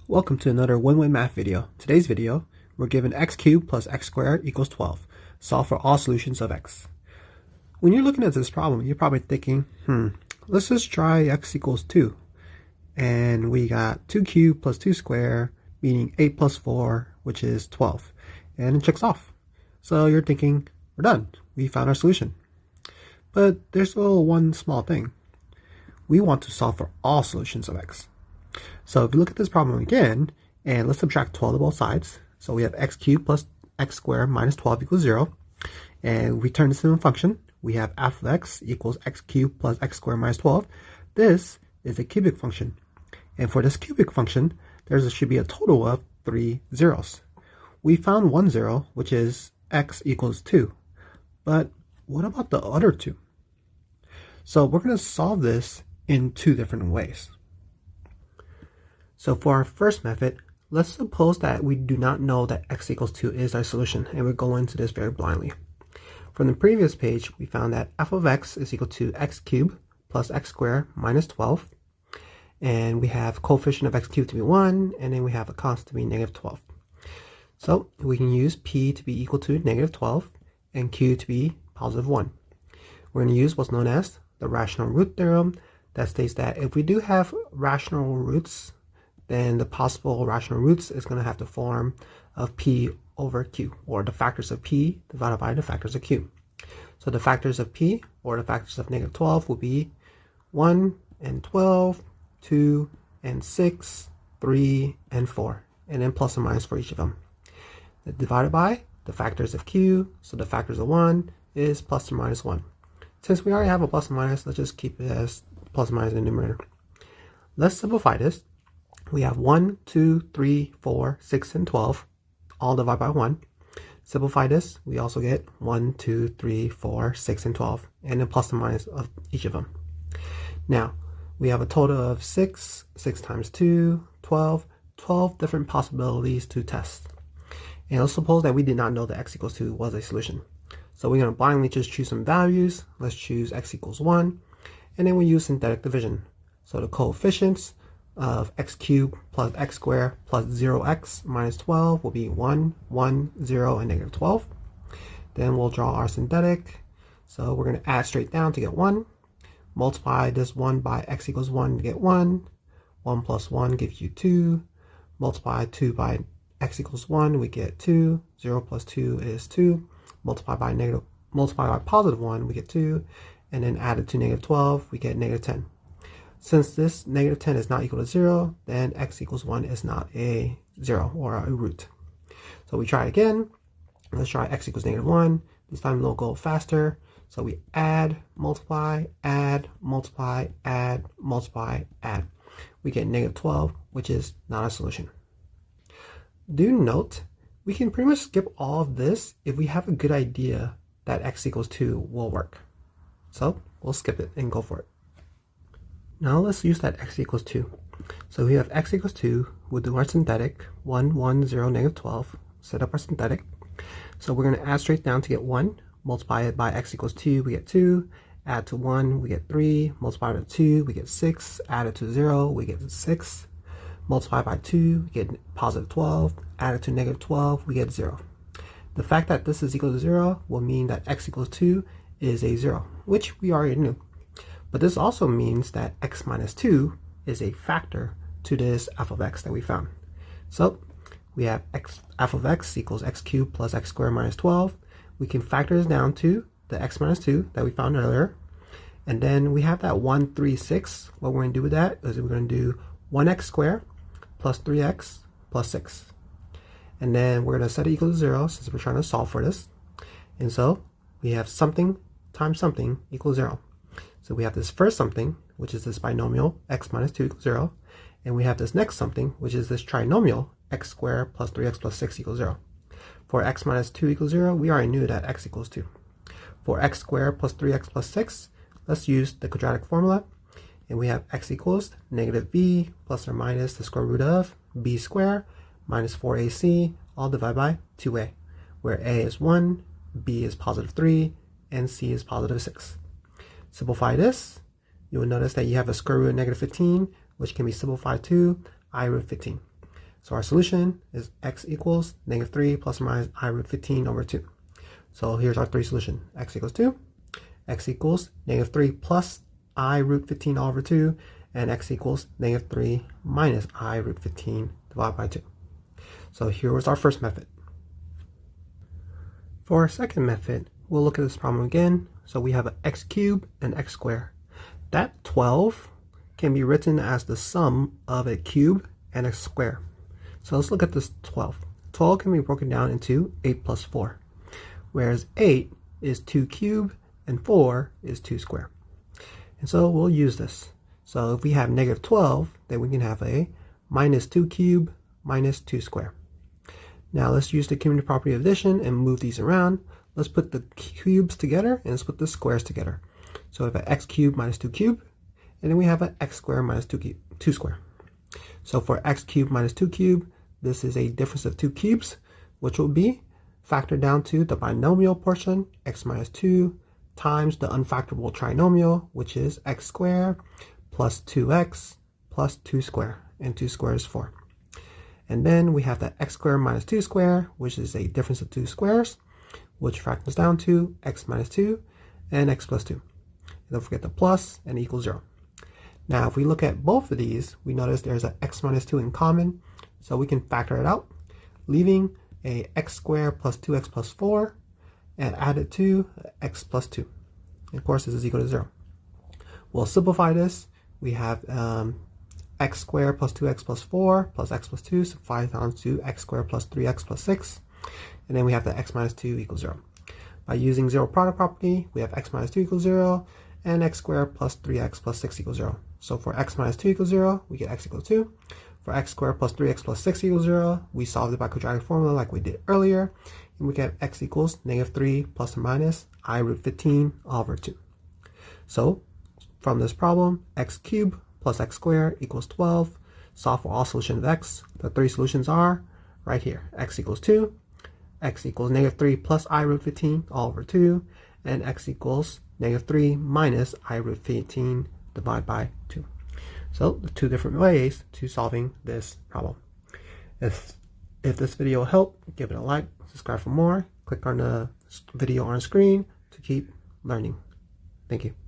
Welcome to another Win-Win Math video. Today's video, we're given x cubed plus x squared equals 12. Solve for all solutions of x. When you're looking at this problem, you're probably thinking, let's just try x equals 2. And we got 2 cubed plus 2 squared, meaning 8 plus 4, which is 12. And it checks off. So you're thinking, we're done. We found our solution. But there's still one small thing. We want to solve for all solutions of x. So if you look at this problem again, and let's subtract 12 to both sides. So we have x cubed plus x squared minus 12 equals 0. And we turn this into a function. We have f of x equals x cubed plus x squared minus 12. This is a cubic function. And for this cubic function, there should be a total of 3 zeros. We found one zero, which is x equals 2. But what about the other two? So we're going to solve this in two different ways. So for our first method, let's suppose that we do not know that x equals 2 is our solution, and we're going into this very blindly. From the previous page, we found that f of x is equal to x cubed plus x squared minus 12. And we have coefficient of x cubed to be 1, and then we have a constant to be negative 12. So we can use p to be equal to negative 12 and q to be positive 1. We're going to use what's known as the rational root theorem that states that if we do have rational roots, then the possible rational roots is going to have the form of p over q, or the factors of p divided by the factors of q. So the factors of p, or the factors of negative 12, will be 1 and 12, 2 and 6, 3 and 4, and then plus or minus for each of them. Divided by the factors of q, so the factors of 1 is plus or minus 1. Since we already have a plus or minus, let's just keep it as plus or minus in the numerator. Let's simplify this. We have 1, 2, 3, 4, 6, and 12, all divided by 1. Simplify this, we also get 1, 2, 3, 4, 6, and 12, and then plus or minus of each of them. Now, we have a total of 6 times 2, 12 different possibilities to test. And let's suppose that we did not know that x equals 2 was a solution. So we're going to blindly just choose some values. Let's choose x equals 1, and then we use synthetic division. So the coefficients of x cubed plus x squared plus 0x minus 12 will be 1, 1, 0, and negative 12. Then we'll draw our synthetic. So we're going to add straight down to get 1. Multiply this 1 by x equals 1 to get 1. 1 plus 1 gives you 2. Multiply 2 by x equals 1, we get 2. 0 plus 2 is 2. Multiply by positive 1, we get 2. And then added to negative 12, we get negative 10. Since this negative 10 is not equal to 0, then x equals 1 is not a 0 or a root. So we try again. Let's try x equals negative 1. This time we'll go faster. So we add, multiply, add, multiply, add, multiply, add. We get negative 12, which is not a solution. Do note, we can pretty much skip all of this if we have a good idea that x equals 2 will work. So we'll skip it and go for it. Now let's use that x equals 2. So we have x equals 2, we'll do our synthetic, 1, 1, 0, negative 12, set up our synthetic. So we're going to add straight down to get 1, multiply it by x equals 2, we get 2, add to 1, we get 3, multiply by 2, we get 6, add it to 0, we get 6, multiply by 2, we get positive 12, add it to negative 12, we get 0. The fact that this is equal to 0 will mean that x equals 2 is a 0, which we already knew. But this also means that x minus 2 is a factor to this f of x that we found. So we have f of x equals x cubed plus x squared minus 12. We can factor this down to the x minus 2 that we found earlier. And then we have that 1, 3, 6. What we're going to do with that is we're going to do 1x squared plus 3x plus 6. And then we're going to set it equal to 0 since we're trying to solve for this. And so we have something times something equals 0. So we have this first something, which is this binomial, x minus 2 equals 0. And we have this next something, which is this trinomial, x squared plus 3x plus 6 equals 0. For x minus 2 equals 0, we already knew that x equals 2. For x squared plus 3x plus 6, let's use the quadratic formula. And we have x equals negative b plus or minus the square root of b squared minus 4ac, all divided by 2a, where a is 1, b is positive 3, and c is positive 6. Simplify this, you will notice that you have a square root of negative 15, which can be simplified to I root 15. So our solution is x equals negative 3 plus or minus I root 15 over 2. So here's our 3 solution. X equals 2, x equals negative 3 plus I root 15 all over 2, and x equals negative 3 minus I root 15 divided by 2. So here was our first method. For our second method, we'll look at this problem again. So we have an x cubed and x squared. That 12 can be written as the sum of a cube and a square. So let's look at this 12. 12 can be broken down into 8 plus 4, whereas 8 is 2 cubed and 4 is 2 square. And so we'll use this. So if we have negative 12, then we can have a minus 2 cubed minus 2 square. Now let's use the cumulative property of addition and move these around. Let's put the cubes together and let's put the squares together. So we have an x cubed minus 2 cubed, and then we have an x squared minus 2 square. So for x cubed minus 2 cubed, this is a difference of 2 cubes, which will be factored down to the binomial portion, x minus 2, times the unfactorable trinomial, which is x squared plus 2x plus 2 squared, and 2 squared is 4. And then we have that x squared minus 2 squared, which is a difference of 2 squares, which factors down to x minus 2 and x plus 2. And don't forget the plus and equals 0. Now, if we look at both of these, we notice there's an x minus 2 in common, so we can factor it out, leaving a x squared plus 2x plus 4, and add it to x plus 2. And of course, this is equal to 0. We'll simplify this. We have x squared plus 2x plus 4 plus x plus 2 simplifies down to x squared plus 3x plus 6. And then we have the x minus 2 equals 0. By using zero product property, we have x minus 2 equals 0, and x squared plus 3x plus 6 equals 0. So for x minus 2 equals 0, we get x equals 2. For x squared plus 3x plus 6 equals 0, we solved it by quadratic formula like we did earlier, and we get x equals negative 3 plus or minus I root 15 all over 2. So from this problem, x cubed plus x squared equals 12. Solve for all solutions of x. The 3 solutions are right here. X equals 2, x equals negative 3 plus I root 15 all over 2, and x equals negative 3 minus I root 15 divided by 2. So the 2 different ways to solving this problem. If this video helped, give it a like, subscribe for more, click on the video on screen to keep learning. Thank you.